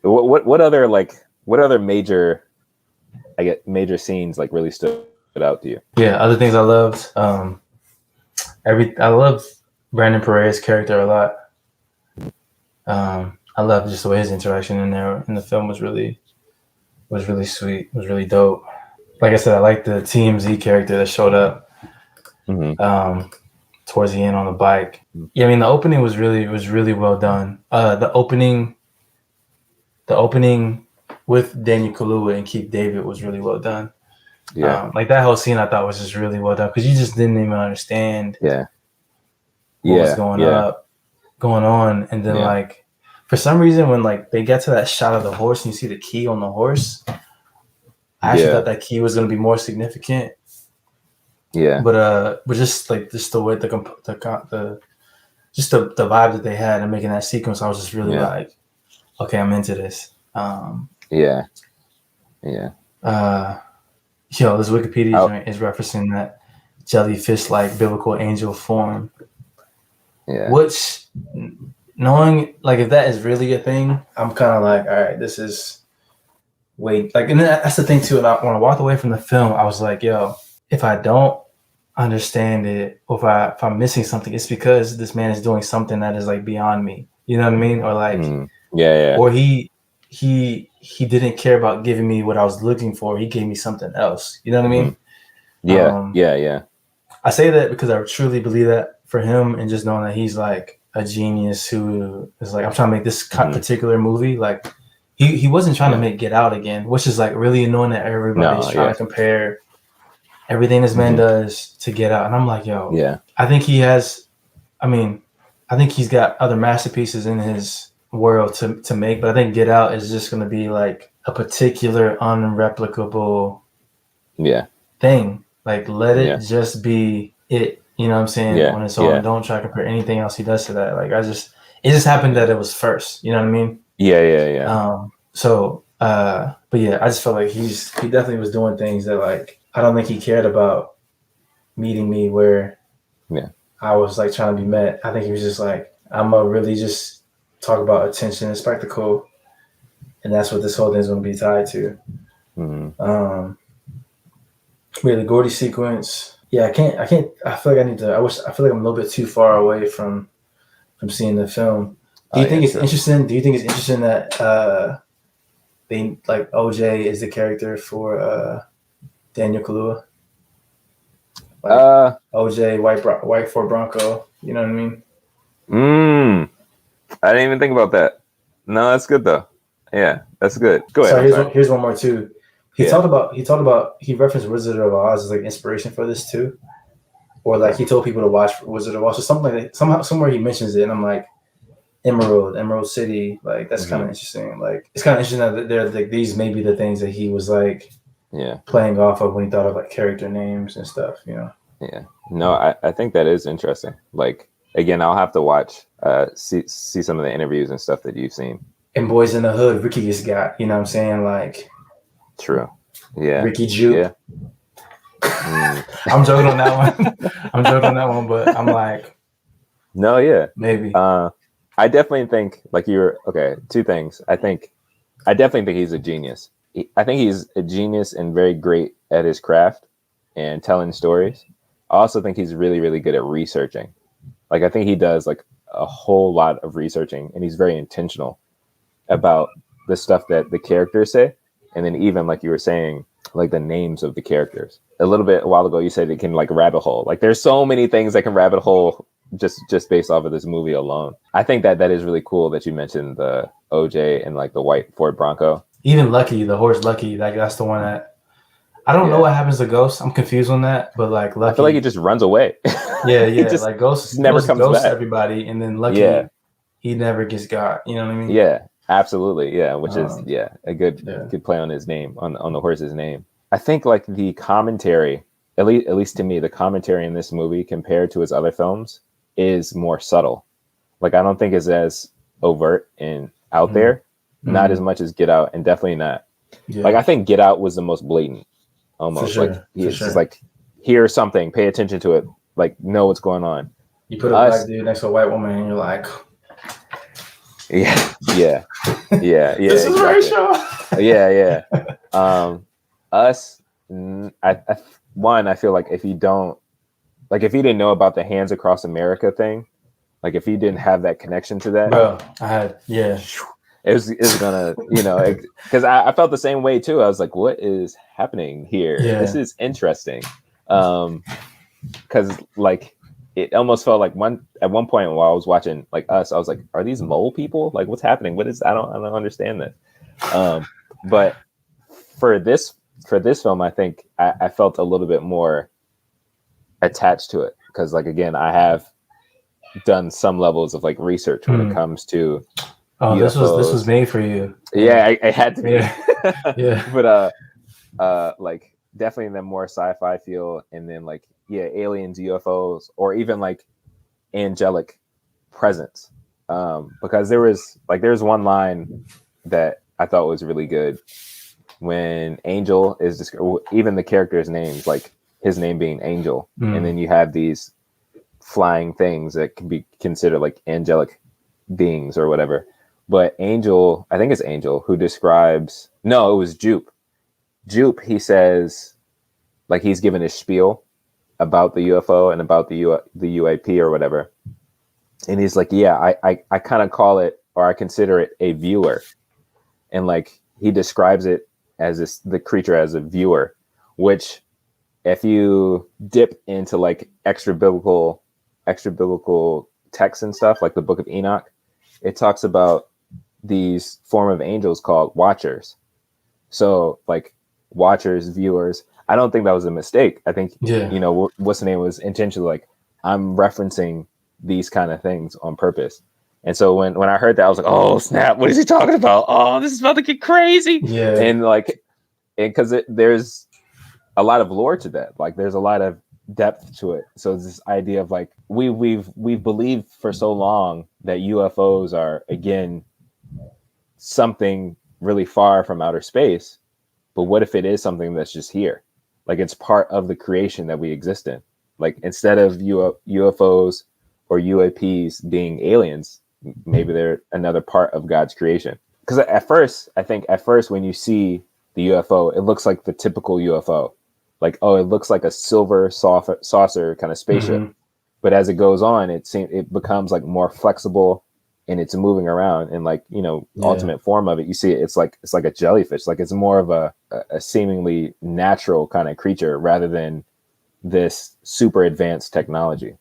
What other major, I get major scenes like really stood out to you? Yeah, other things I loved. I love Brandon Pereira's character a lot. I love just the way his interaction in there in the film was really sweet. Was really dope. Like I said, I like the TMZ character that showed up towards the end on the bike. Yeah, I mean the opening was really well done. The opening with Daniel Kaluuya and Keith David was really well done. Yeah, like that whole scene I thought was just really well done because you just didn't even understand what was going on, and then like for some reason when like they get to that shot of the horse and you see the key on the horse, I actually thought that key was going to be more significant. Yeah, but just the way the vibe that they had and making that sequence, I was just really like, okay, I'm into this. This Wikipedia joint is referencing that jellyfish-like biblical angel form. Yeah. Which, knowing like if that is really a thing, I'm kind of like, all right, this is and that's the thing too. And when I walked away from the film, I was like, yo, if I don't understand it, or if I'm missing something, it's because this man is doing something that is like beyond me. You know what I mean? Or like, or he didn't care about giving me what I was looking for. He gave me something else. You know what I mean? Yeah. I say that because I truly believe that for him, and just knowing that he's like a genius who is like, I'm trying to make this particular movie. Like he wasn't trying to make Get Out again, which is like really annoying that everybody's trying to compare everything this man does to Get Out. And I'm like, yo, I think he has, I think he's got other masterpieces in his world to make, but I think Get Out is just going to be like a particular unreplicable thing. Like let it just be it. You know what I'm saying? On its own. Don't try to compare anything else he does to that. Like it just happened that it was first. You know what I mean? Yeah. But yeah, I just felt like he definitely was doing things that like I don't think he cared about meeting me where I was like trying to be met. I think he was just like, I'm gonna really just talk about attention and spectacle, and that's what this whole thing is gonna be tied to. We had the Gordy sequence. Yeah, I can't. I feel like I need to. I feel like I'm a little bit too far away from seeing the film. Do you think it's interesting? Do you think it's interesting that they like OJ is the character for Daniel Kaluuya? Like OJ, white Ford Bronco. You know what I mean? I didn't even think about that. No, that's good though. Yeah, that's good. Go ahead. So here's one more too. He referenced Wizard of Oz as like inspiration for this too, or like he told people to watch Wizard of Oz or something like that. Somewhere he mentions it, and I'm like, Emerald City, like that's kind of interesting. Like it's kind of interesting that they're like these may be the things that he was like playing off of when he thought of like character names and stuff. You know? Yeah. No, I think that is interesting. Like again, I'll have to watch see some of the interviews and stuff that you've seen. And Boys in the Hood, Ricky just got, you know what I'm saying? Like true. Yeah. Ricky Juke. Yeah. I'm joking on that one. But I'm like, no, yeah. Maybe. I definitely think like two things. I definitely think he's a genius. I think he's a genius and very great at his craft and telling stories. I also think he's really, really good at researching. Like I think he does like a whole lot of researching, and he's very intentional about the stuff that the characters say. And then even like you were saying, like the names of the characters. A while ago, you said it can like rabbit hole. Like there's so many things that can rabbit hole just based off of this movie alone. I think that is really cool that you mentioned the OJ and like the white Ford Bronco. Even Lucky, the horse Lucky, like that's the one that I don't know what happens to Ghost. I'm confused on that, but like Lucky, I feel like he just runs away. Yeah. Like Ghost never comes back. Everybody, and then Lucky, he never gets got. You know what I mean? Yeah, absolutely. Yeah, which is a good play on his name, on the horse's name. I think like the commentary, at least to me, the commentary in this movie compared to his other films is more subtle. Like I don't think it's as overt and out there. Not as much as Get Out, and definitely not. Yeah. Like I think Get Out was the most blatant, almost. Like it's just like, here's something, pay attention to it, like know what's going on. You put a black dude next to a white woman, and you're like, Yeah, yeah, yeah, yeah, This is very exactly. show. Yeah, yeah. Us, one, I feel like if you don't, like, if you didn't know about the Hands Across America thing, like, if you didn't have that connection to that, Bro, I had it was gonna, because I felt the same way too. I was like, what is happening here? This yeah. is interesting. Because like it almost felt like at one point while I was watching like Us, I was like, are these mole people? Like, what's happening? What is I don't understand this. But for this film, I think I felt a little bit more attached to it because, like, again, I have done some levels of like research when it comes to Oh, UFOs. this was made for you. Yeah, I had to be. Yeah. But like definitely in the more sci-fi feel, and then like aliens, UFOs, or even like angelic presence. Because there's one line that I thought was really good when Angel is even the character's names, like his name being Angel, and then you have these flying things that can be considered like angelic beings or whatever. But Angel, I think it's Angel who describes. No, it was Jupe. Jupe, he says, like, he's given his spiel about the UFO and about the UAP or whatever, and he's like, yeah, I kind of call it, or I consider it a viewer, and like he describes it as the creature as a viewer, which if you dip into like extra biblical texts and stuff, like the Book of Enoch, it talks about these form of angels called watchers. So like watchers, viewers. I don't think that was a mistake. I think what's the name was intentionally like, I'm referencing these kind of things on purpose. And so when I heard that, I was like, oh snap, what is he talking about? Oh, this is about to get crazy. Yeah. And like, because there's a lot of lore to that. Like there's a lot of depth to it. So it's this idea of like we've believed for so long that UFOs are, again, something really far from outer space. But what if it is something that's just here? Like it's part of the creation that we exist in. Like instead of UFOs or UAPs being aliens, maybe they're another part of God's creation. Because at first when you see the UFO, it looks like the typical UFO. Like, oh, it looks like a silver saucer kind of spaceship. Mm-hmm. But as it goes on, it becomes like more flexible, and it's moving around. And like, ultimate form of it, you see it's like a jellyfish. Like it's more of a seemingly natural kind of creature rather than this super advanced technology,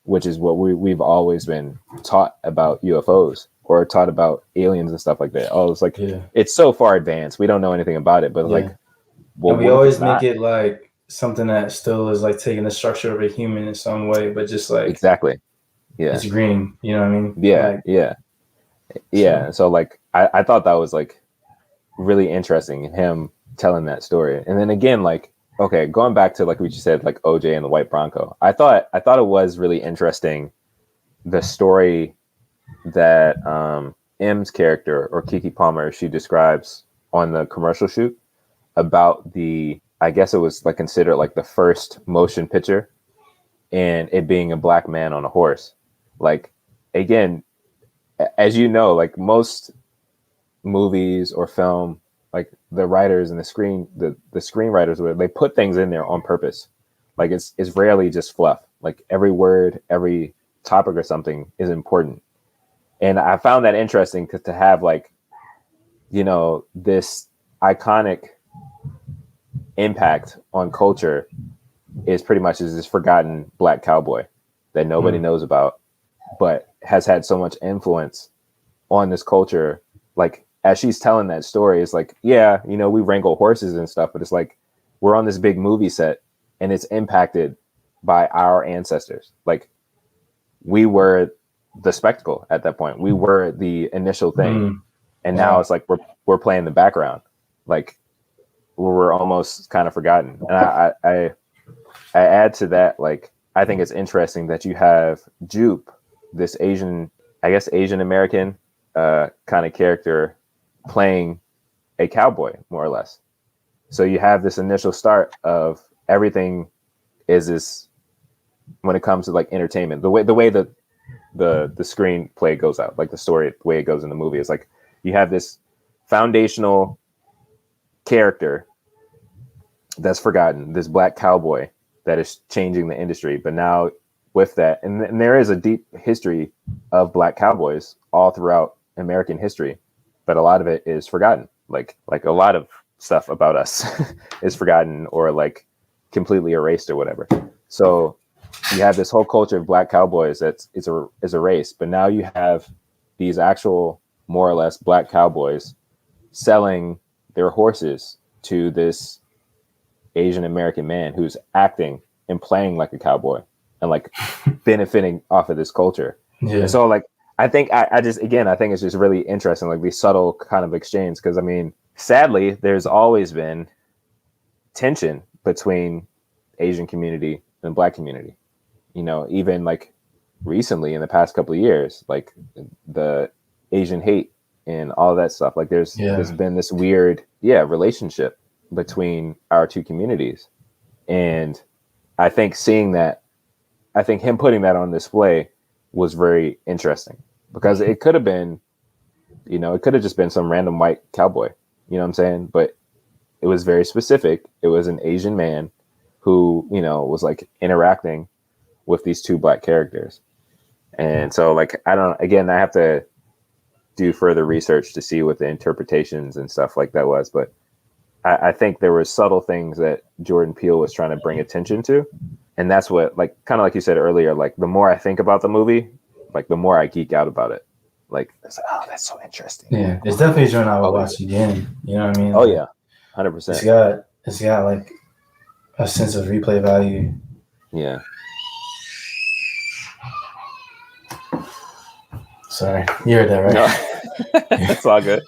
which is what we've always been taught about UFOs or taught about aliens and stuff like that. Oh, it's like, it's so far advanced. We don't know anything about it, but like, well, and we always make it like something that still is like taking the structure of a human in some way, but just like exactly, it's green. You know what I mean? Yeah. So like, I thought that was like really interesting, him telling that story. And then again, like, okay, going back to like what you said, like OJ and the White Bronco, I thought it was really interesting, the story that M's character, or Keke Palmer, she describes on the commercial shoot about I guess it was like considered like the first motion picture, and it being a black man on a horse. Like, again, as you know, like most movies or film, like the writers and the screenwriters, they put things in there on purpose. Like it's rarely just fluff. Like every word, every topic or something is important. And I found that interesting to have like, this iconic impact on culture is pretty much this forgotten black cowboy that nobody knows about, but has had so much influence on this culture. Like as she's telling that story, it's like, yeah, we wrangle horses and stuff, but it's like we're on this big movie set and it's impacted by our ancestors. Like we were the spectacle at that point. We were the initial thing. And now it's like we're playing the background. Like we're almost kind of forgotten. And I add to that, like, I think it's interesting that you have Jupe, this Asian American kind of character, playing a cowboy, more or less. So you have this initial start of everything is this, when it comes to like entertainment, the way that the screenplay goes out, like the story, the way it goes in the movie. It's like you have this foundational character that's forgotten, this black cowboy that is changing the industry. But now with that, and there is a deep history of black cowboys all throughout American history, but a lot of it is forgotten. Like a lot of stuff about us is forgotten or like completely erased or whatever. So you have this whole culture of black cowboys that is erased, but now you have these actual more or less black cowboys selling their horses to this Asian American man who's acting and playing like a cowboy and like benefiting off of this culture. Yeah. And so like I think I just again I think it's just really interesting, like these subtle kind of exchange, because I mean sadly there's always been tension between Asian community and black community. You know, even like recently in the past couple of years, like the Asian hate and all that stuff. Like there's been this weird relationship between our two communities. And I think seeing that, I think him putting that on display was very interesting, because it could have been, you know, it could have just been some random white cowboy, you know what I'm saying? But it was very specific. It was an Asian man who, you know, was like interacting with these two black characters. And so like, I have to do further research to see what the interpretations and stuff like that was. But I think there were subtle things that Jordan Peele was trying to bring attention to. And that's what, like, kind of like you said earlier, like the more I think about the movie, like the more I geek out about it. Like, it's like, oh, that's so interesting. Yeah, it's definitely a joint I would watch again. You know what I mean? Oh, yeah, 100%. It's got like a sense of replay value. Yeah. Sorry, you heard that, right? No. It's all good.